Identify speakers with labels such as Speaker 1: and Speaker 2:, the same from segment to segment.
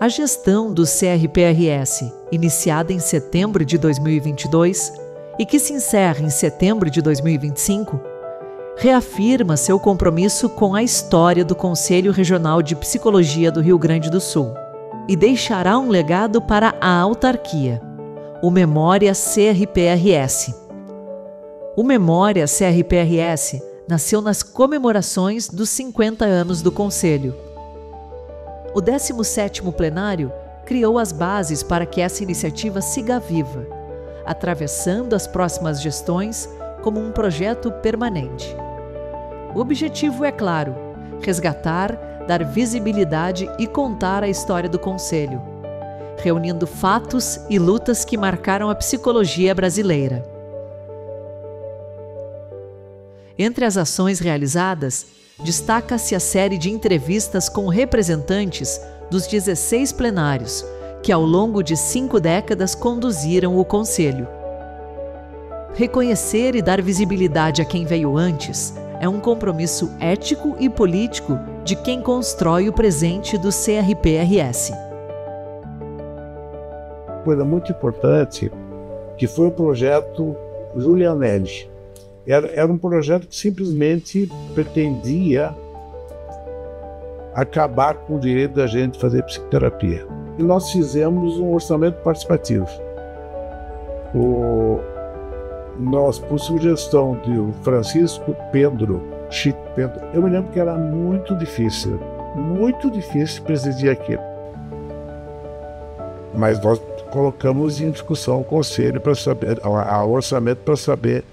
Speaker 1: A gestão do CRPRS, iniciada em setembro de 2022 e que se encerra em setembro de 2025, reafirma seu compromisso com a história do Conselho Regional de Psicologia do Rio Grande do Sul e deixará um legado para a autarquia, o Memória CRPRS. O Memória CRPRS nasceu nas comemorações dos 50 anos do Conselho. O 17º plenário criou as bases para que essa iniciativa siga viva, atravessando as próximas gestões como um projeto permanente. O objetivo é claro: resgatar, dar visibilidade e contar a história do Conselho, reunindo fatos e lutas que marcaram a psicologia brasileira. Entre as ações realizadas, destaca-se a série de entrevistas com representantes dos 16 plenários, que ao longo de 5 décadas conduziram o Conselho. Reconhecer e dar visibilidade a quem veio antes é um compromisso ético e político de quem constrói o presente do CRPRS.
Speaker 2: Coisa muito importante que foi o projeto Julianelli. Era um projeto que simplesmente pretendia acabar com o direito da gente fazer psicoterapia. E nós fizemos um orçamento participativo. Nós, por sugestão do Francisco Chico Pedro, eu me lembro que era muito difícil presidir aquilo. Mas nós colocamos em discussão o conselho para saber, o orçamento para saber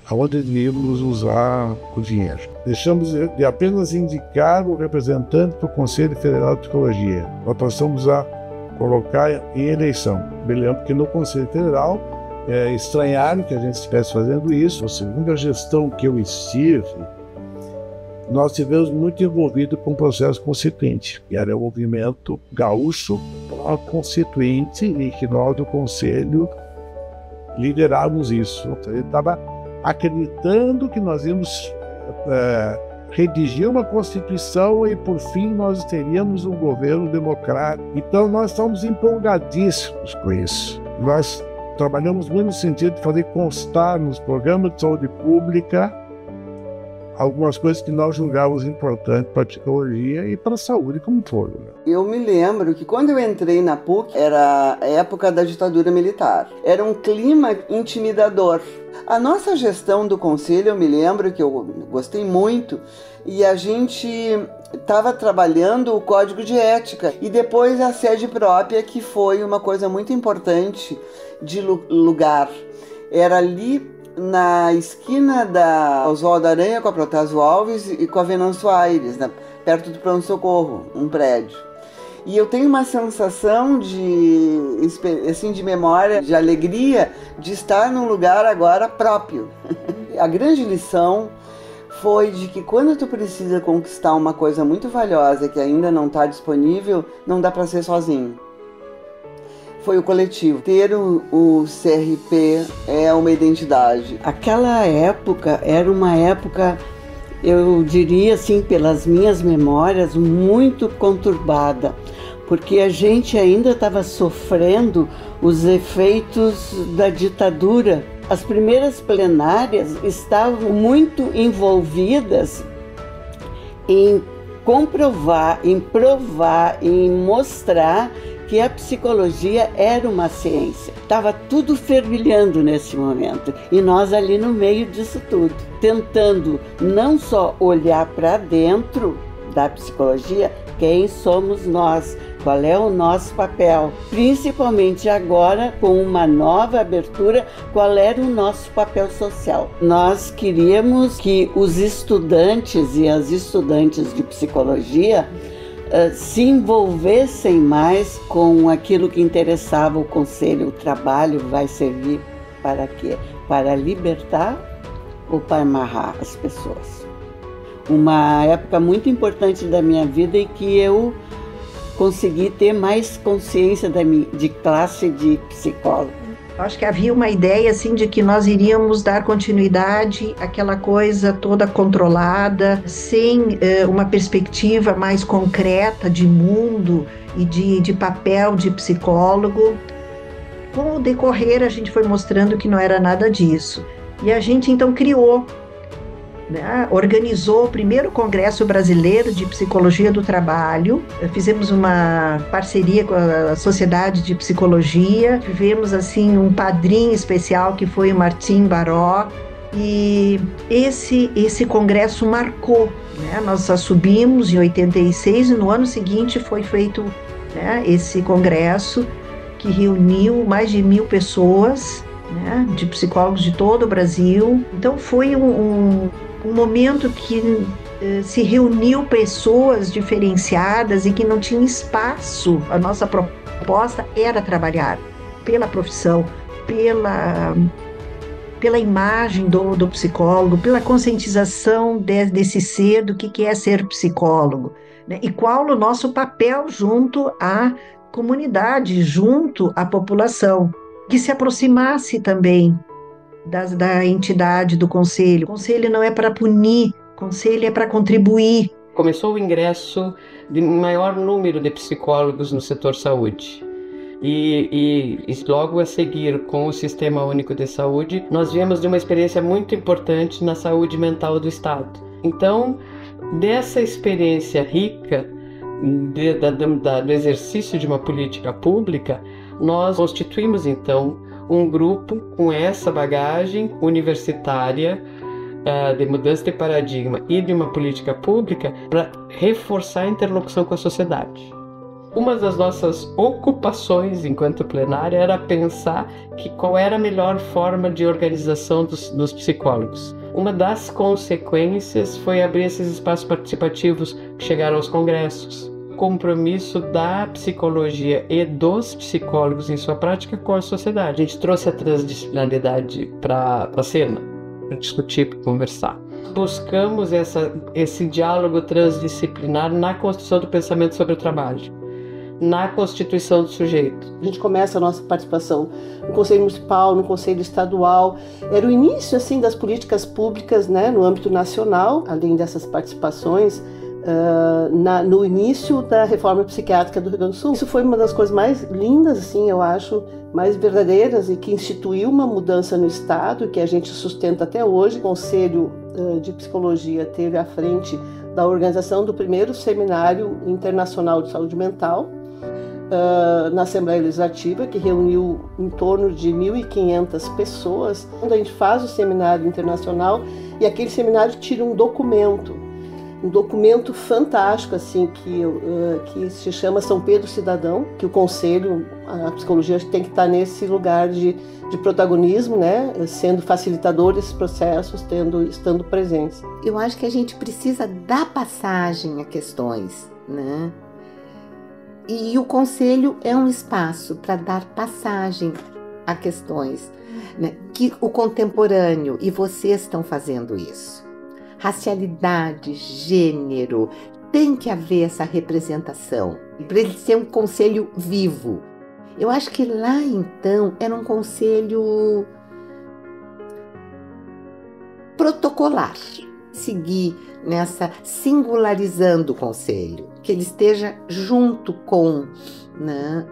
Speaker 2: aonde devíamos usar o dinheiro. Deixamos de apenas indicar o representante para o Conselho Federal de Psicologia. Nós passamos a colocar em eleição. Me lembro que no Conselho Federal estranharam que a gente estivesse fazendo isso. A segunda gestão que eu estive, nós tivemos muito envolvido com o processo constituinte, que era o movimento gaúcho constituinte, e que nós do Conselho liderávamos isso. Então, ele estava acreditando que nós íamos redigir uma Constituição e, por fim, nós teríamos um governo democrático. Então, nós estamos empolgadíssimos com isso. Nós trabalhamos muito no sentido de fazer constar nos programas de saúde pública algumas coisas que nós julgávamos importantes para a psicologia e para a saúde como um todo.
Speaker 3: Eu me lembro que quando eu entrei na PUC, era a época da ditadura militar. Era um clima intimidador. A nossa gestão do conselho, eu me lembro que eu gostei muito, e a gente estava trabalhando o código de ética e depois a sede própria, que foi uma coisa muito importante de lugar. Era ali na esquina da Oswaldo Aranha com a Protásio Alves e com a Venâncio Aires, perto do pronto-socorro, um prédio. E eu tenho uma sensação de memória, de alegria, de estar num lugar agora próprio. A grande lição foi de que quando tu precisa conquistar uma coisa muito valiosa que ainda não está disponível, não dá para ser sozinho. Foi o coletivo. Ter o CRP é uma identidade. Aquela época era uma época, eu diria assim, pelas minhas memórias, muito conturbada, porque a gente ainda estava sofrendo os efeitos da ditadura. As primeiras plenárias estavam muito envolvidas em comprovar, em provar, em mostrar que a psicologia era uma ciência. Estava tudo fervilhando nesse momento. E nós ali no meio disso tudo, tentando não só olhar para dentro da psicologia, quem somos nós, qual é o nosso papel, principalmente agora com uma nova abertura, qual era o nosso papel social. Nós queríamos que os estudantes e as estudantes de psicologia se envolvessem mais com aquilo que interessava o conselho. O trabalho vai servir para quê? Para libertar ou para amarrar as pessoas? Uma época muito importante da minha vida em que eu consegui ter mais consciência de classe de psicólogo.
Speaker 4: Acho que havia uma ideia assim de que nós iríamos dar continuidade àquela coisa toda controlada, sem uma perspectiva mais concreta de mundo e de papel de psicólogo. Com o decorrer, a gente foi mostrando que não era nada disso. E a gente então criou, né, organizou o primeiro Congresso Brasileiro de Psicologia do Trabalho. Fizemos uma parceria com a Sociedade de Psicologia, tivemos assim um padrinho especial que foi o Martim Baró, e esse congresso marcou, né? Nós subimos em 86 e no ano seguinte foi feito, né, esse congresso que reuniu mais de 1.000 pessoas, né, de psicólogos de todo o Brasil. Então foi um momento que se reuniu pessoas diferenciadas e que não tinha espaço. A nossa proposta era trabalhar pela profissão, pela imagem do psicólogo, pela conscientização desse ser, do que é ser psicólogo, né? E qual o nosso papel junto à comunidade, junto à população, que se aproximasse também da entidade, do conselho. O conselho não é para punir, o conselho é para contribuir.
Speaker 5: Começou o ingresso de um maior número de psicólogos no setor saúde. E logo a seguir, com o Sistema Único de Saúde, nós viemos de uma experiência muito importante na saúde mental do Estado. Então, dessa experiência rica do exercício de uma política pública, nós constituímos então um grupo com essa bagagem universitária de mudança de paradigma e de uma política pública para reforçar a interlocução com a sociedade. Uma das nossas ocupações enquanto plenária era pensar qual era a melhor forma de organização dos psicólogos. Uma das consequências foi abrir esses espaços participativos que chegaram aos congressos. Compromisso da psicologia e dos psicólogos em sua prática com a sociedade. A gente trouxe a transdisciplinaridade para a cena, para discutir, para conversar. Buscamos esse diálogo transdisciplinar na construção do pensamento sobre o trabalho, na constituição do sujeito.
Speaker 6: A gente começa a nossa participação no Conselho Municipal, no Conselho Estadual. Era o início assim das políticas públicas, né, no âmbito nacional, além dessas participações. No início da reforma psiquiátrica do Rio Grande do Sul. Isso foi uma das coisas mais lindas, assim, eu acho, mais verdadeiras, e que instituiu uma mudança no Estado, que a gente sustenta até hoje. O Conselho de Psicologia teve à frente da organização do primeiro Seminário Internacional de Saúde Mental, na Assembleia Legislativa, que reuniu em torno de 1.500 pessoas. Quando a gente faz o Seminário Internacional, e aquele seminário tira um documento fantástico, assim, que se chama São Pedro Cidadão, que o Conselho, a psicologia tem que estar nesse lugar de protagonismo, né, sendo facilitador desses processos, estando presentes.
Speaker 7: Eu acho que a gente precisa dar passagem a questões, né? E o Conselho é um espaço para dar passagem a questões, né, que o contemporâneo, e vocês estão fazendo isso. Racialidade, gênero, tem que haver essa representação, para ele ser um conselho vivo. Eu acho que lá então era um conselho protocolar, seguir nessa singularizando o conselho, que ele esteja junto com, né,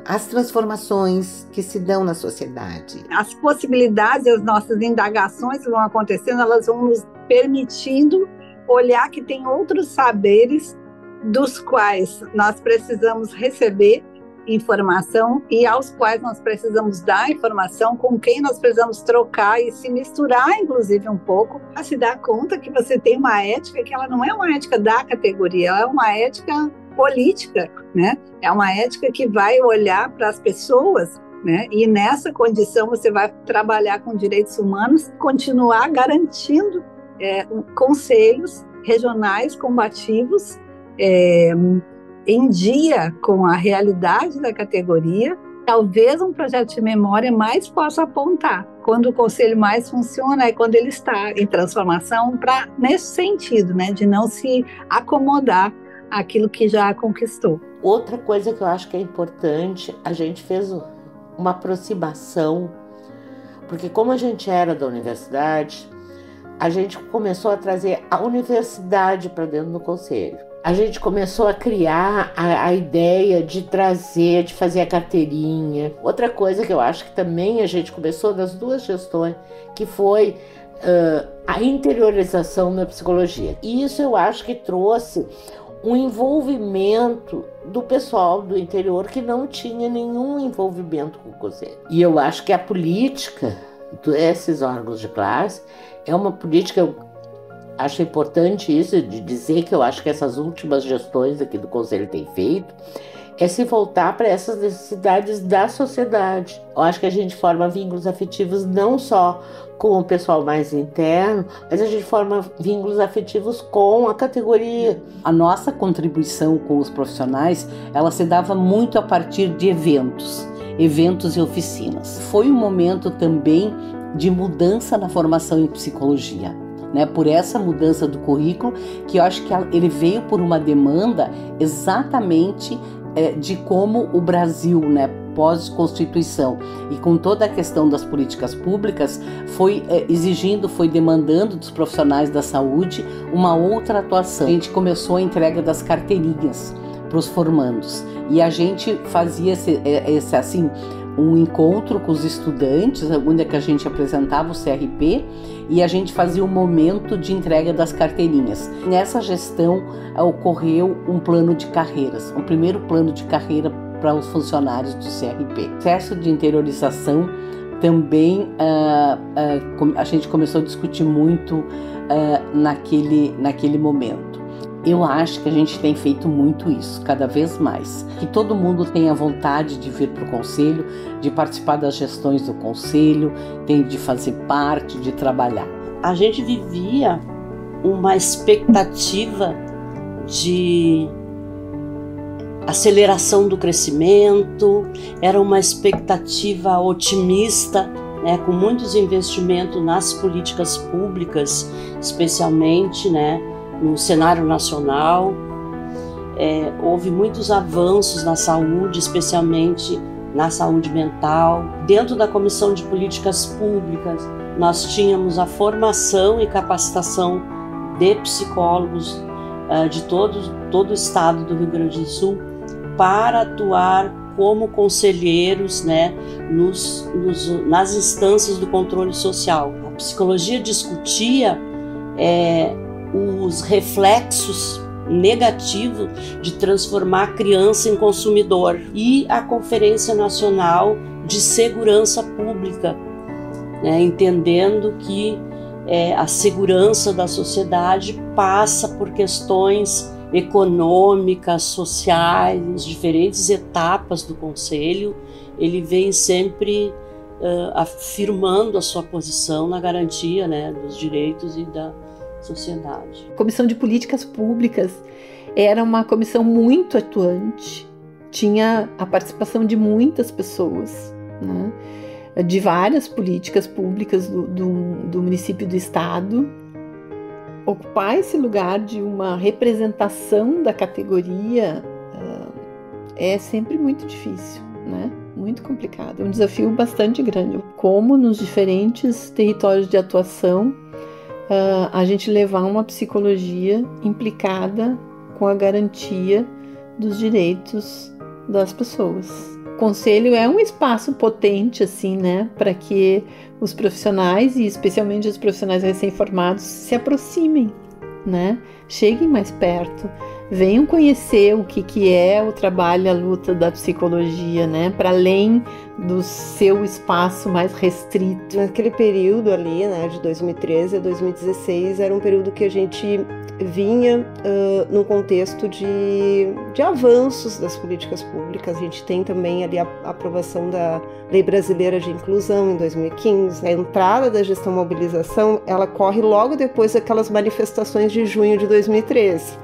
Speaker 7: as transformações que se dão na sociedade.
Speaker 8: As possibilidades, as nossas indagações que vão acontecendo, elas vão nos permitindo olhar que tem outros saberes dos quais nós precisamos receber informação e aos quais nós precisamos dar informação, com quem nós precisamos trocar e se misturar, inclusive, um pouco, para se dar conta que você tem uma ética que ela não é uma ética da categoria, ela é uma ética política, né? É uma ética que vai olhar para as pessoas, né? E nessa condição você vai trabalhar com direitos humanos, continuar garantindo conselhos regionais combativos, em dia com a realidade da categoria. Talvez um projeto de memória mais possa apontar quando o conselho mais funciona é quando ele está em transformação, nesse sentido, né, de não se acomodar àquilo que já conquistou.
Speaker 9: Outra coisa que eu acho que é importante, a gente fez uma aproximação, porque como a gente era da universidade, a gente começou a trazer a universidade para dentro do conselho. A gente começou a criar a ideia de trazer, de fazer a carteirinha. Outra coisa que eu acho que também a gente começou das duas gestões, que foi a interiorização da psicologia. E isso eu acho que trouxe um envolvimento do pessoal do interior que não tinha nenhum envolvimento com o conselho. E eu acho que a política desses órgãos de classe é uma política, eu acho importante isso de dizer, que eu acho que essas últimas gestões aqui do conselho têm feito, é se voltar para essas necessidades da sociedade. Eu acho que a gente forma vínculos afetivos não só com o pessoal mais interno, mas a gente forma vínculos afetivos com a categoria.
Speaker 10: A nossa contribuição com os profissionais, ela se dava muito a partir de eventos e oficinas. Foi um momento também de mudança na formação em psicologia, né? Por essa mudança do currículo, que eu acho que ele veio por uma demanda exatamente de como o Brasil, né, pós-Constituição, e com toda a questão das políticas públicas, foi demandando dos profissionais da saúde uma outra atuação. A gente começou a entrega das carteirinhas para os formandos, e a gente fazia um encontro com os estudantes, onde é que a gente apresentava o CRP e a gente fazia um momento de entrega das carteirinhas. Nessa gestão ocorreu um plano de carreiras, um primeiro plano de carreira para os funcionários do CRP. O processo de interiorização também a gente começou a discutir muito naquele momento. Eu acho que a gente tem feito muito isso, cada vez mais. Que todo mundo tenha vontade de vir para o conselho, de participar das gestões do conselho, de fazer parte, de trabalhar.
Speaker 11: A gente vivia uma expectativa de aceleração do crescimento, era uma expectativa otimista, né, com muitos investimentos nas políticas públicas, especialmente, né, no cenário nacional. Houve muitos avanços na saúde, especialmente na saúde mental. Dentro da Comissão de Políticas Públicas, nós tínhamos a formação e capacitação de psicólogos de todo o estado do Rio Grande do Sul para atuar como conselheiros, né, nas instâncias do controle social. A psicologia discutia os reflexos negativos de transformar a criança em consumidor, e a Conferência Nacional de Segurança Pública, né, entendendo que a segurança da sociedade passa por questões econômicas, sociais, diferentes etapas do Conselho. Ele vem sempre afirmando a sua posição na garantia, né, dos direitos e da sociedade.
Speaker 12: A Comissão de Políticas Públicas era uma comissão muito atuante, tinha a participação de muitas pessoas, né, de várias políticas públicas do município e do estado. Ocupar esse lugar de uma representação da categoria é sempre muito difícil, né? Muito complicado, é um desafio bastante grande. Como nos diferentes territórios de atuação, a gente levar uma psicologia implicada com a garantia dos direitos das pessoas. O conselho é um espaço potente, assim, né, para que os profissionais, e especialmente os profissionais recém-formados, se aproximem, né, cheguem mais perto, venham conhecer o que é o trabalho, a luta da psicologia, né, para além do seu espaço mais restrito.
Speaker 6: Naquele período ali, né, de 2013 a 2016, era um período que a gente vinha num contexto de avanços das políticas públicas. A gente tem também ali a aprovação da Lei Brasileira de Inclusão em 2015. A entrada da gestão mobilização, ela corre logo depois daquelas manifestações de junho de 2013.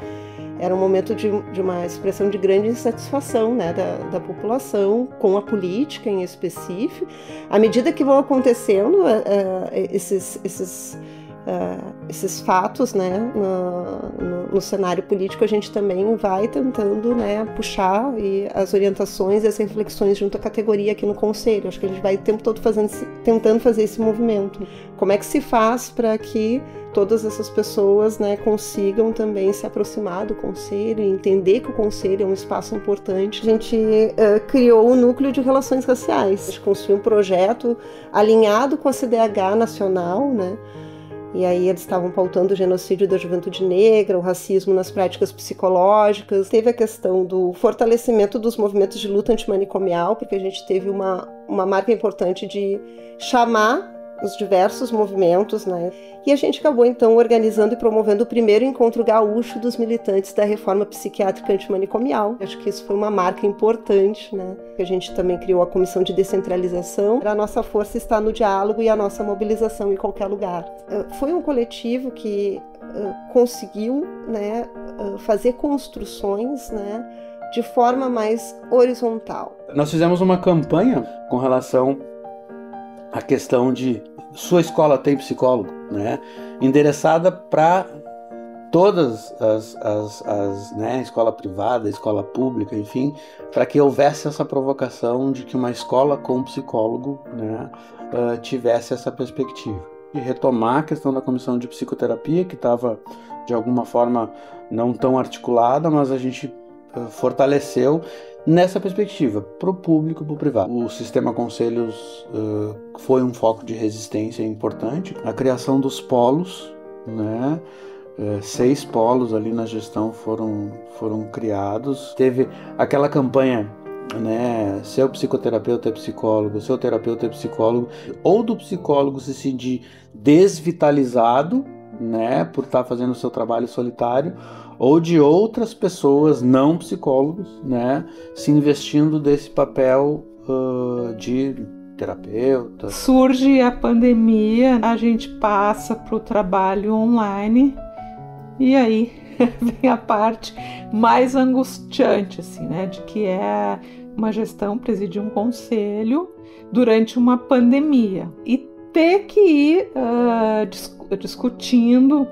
Speaker 6: Era um momento de uma expressão de grande insatisfação, né, da população com a política em específico. À medida que vão acontecendo esses esses fatos, né, no cenário político, a gente também vai tentando, né, puxar as orientações e as reflexões junto à categoria aqui no Conselho. Acho que a gente vai o tempo todo tentando fazer esse movimento. Como é que se faz para que todas essas pessoas, né, consigam também se aproximar do Conselho e entender que o Conselho é um espaço importante? A gente criou o Núcleo de Relações Raciais. A gente construiu um projeto alinhado com a CDH nacional, né? E aí eles estavam pautando o genocídio da juventude negra, o racismo nas práticas psicológicas. Teve a questão do fortalecimento dos movimentos de luta antimanicomial, porque a gente teve uma marca importante de chamar os diversos movimentos, né? E a gente acabou então organizando e promovendo o primeiro encontro gaúcho dos militantes da reforma psiquiátrica antimanicomial. Acho que isso foi uma marca importante, né? A gente também criou a comissão de descentralização. A nossa força está no diálogo e a nossa mobilização em qualquer lugar. Foi um coletivo que conseguiu, né, fazer construções, né, de forma mais horizontal.
Speaker 13: Nós fizemos uma campanha com relação a questão de sua escola tem psicólogo, né? Endereçada para todas as né, escola privada, escola pública, enfim, para que houvesse essa provocação de que uma escola com psicólogo, né, tivesse essa perspectiva. E retomar a questão da comissão de psicoterapia, que estava de alguma forma não tão articulada, mas a gente fortaleceu nessa perspectiva, para o público e para o privado. O sistema conselhos foi um foco de resistência importante. A criação dos polos, né? 6 polos ali na gestão foram criados. Teve aquela campanha, né? Seu psicoterapeuta é psicólogo, seu terapeuta é psicólogo, ou do psicólogo se sentir desvitalizado, né? Por estar fazendo o seu trabalho solitário, ou de outras pessoas não psicólogos, né, se investindo desse papel de terapeuta.
Speaker 14: Surge a pandemia, a gente passa para o trabalho online e aí vem a parte mais angustiante, assim, né, de que é uma gestão, presidir um conselho durante uma pandemia e ter que ir discutindo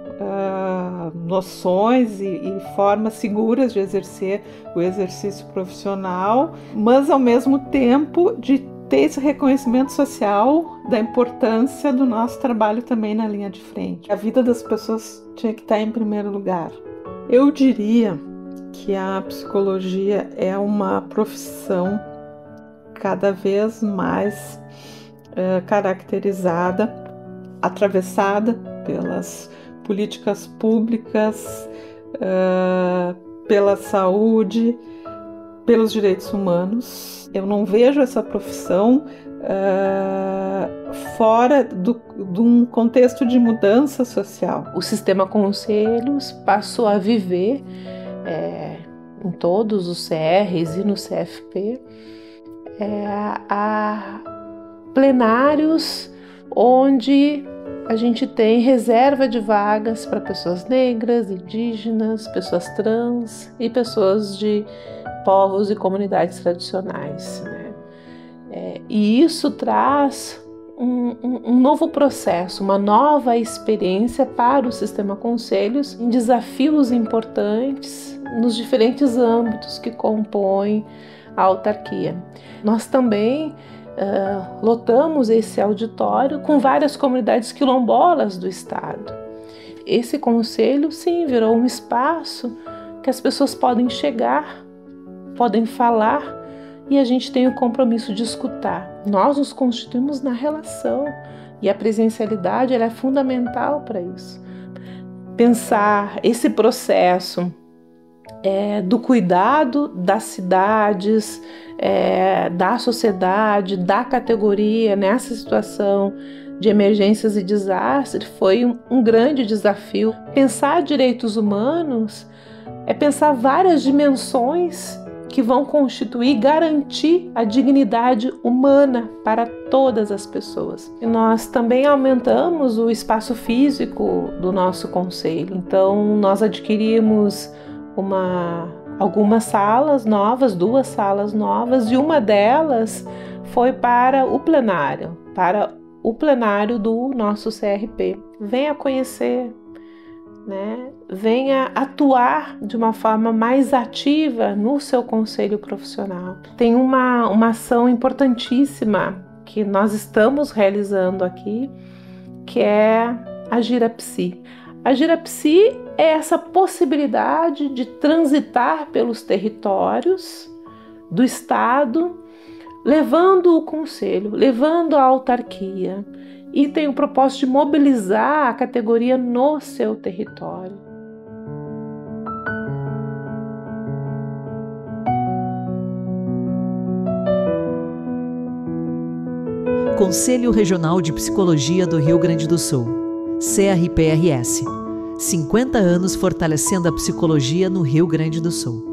Speaker 14: noções e formas seguras de exercer o exercício profissional, mas ao mesmo tempo de ter esse reconhecimento social da importância do nosso trabalho também na linha de frente. A vida das pessoas tinha que estar em primeiro lugar. Eu diria que a psicologia é uma profissão cada vez mais caracterizada, atravessada pelas políticas públicas, pela saúde, pelos direitos humanos. Eu não vejo essa profissão fora de um contexto de mudança social.
Speaker 15: O sistema conselhos passou a viver em todos os CRs e no CFP a plenários onde a gente tem reserva de vagas para pessoas negras, indígenas, pessoas trans e pessoas de povos e comunidades tradicionais, né? E isso traz um novo processo, uma nova experiência para o sistema conselhos em desafios importantes nos diferentes âmbitos que compõem a autarquia. Nós também lotamos esse auditório com várias comunidades quilombolas do estado. Esse conselho, sim, virou um espaço que as pessoas podem chegar, podem falar e a gente tem o compromisso de escutar. Nós nos constituímos na relação e a presencialidade ela é fundamental para isso. Pensar esse processo do cuidado das cidades, da sociedade, da categoria nessa situação de emergências e desastres foi um grande desafio. Pensar direitos humanos é pensar várias dimensões que vão constituir, garantir a dignidade humana para todas as pessoas. E nós também aumentamos o espaço físico do nosso conselho. Então nós adquirimos algumas salas novas, 2 salas novas, e uma delas foi para o plenário, para o plenário do nosso CRP. Venha conhecer, né? Venha atuar de uma forma mais ativa no seu conselho profissional. Tem uma ação importantíssima que nós estamos realizando aqui, que é a Girapsi. A Girapsi é essa possibilidade de transitar pelos territórios do Estado, levando o conselho, levando a autarquia, e tem o propósito de mobilizar a categoria no seu território.
Speaker 1: Conselho Regional de Psicologia do Rio Grande do Sul, CRPRS. 50 anos fortalecendo a psicologia no Rio Grande do Sul.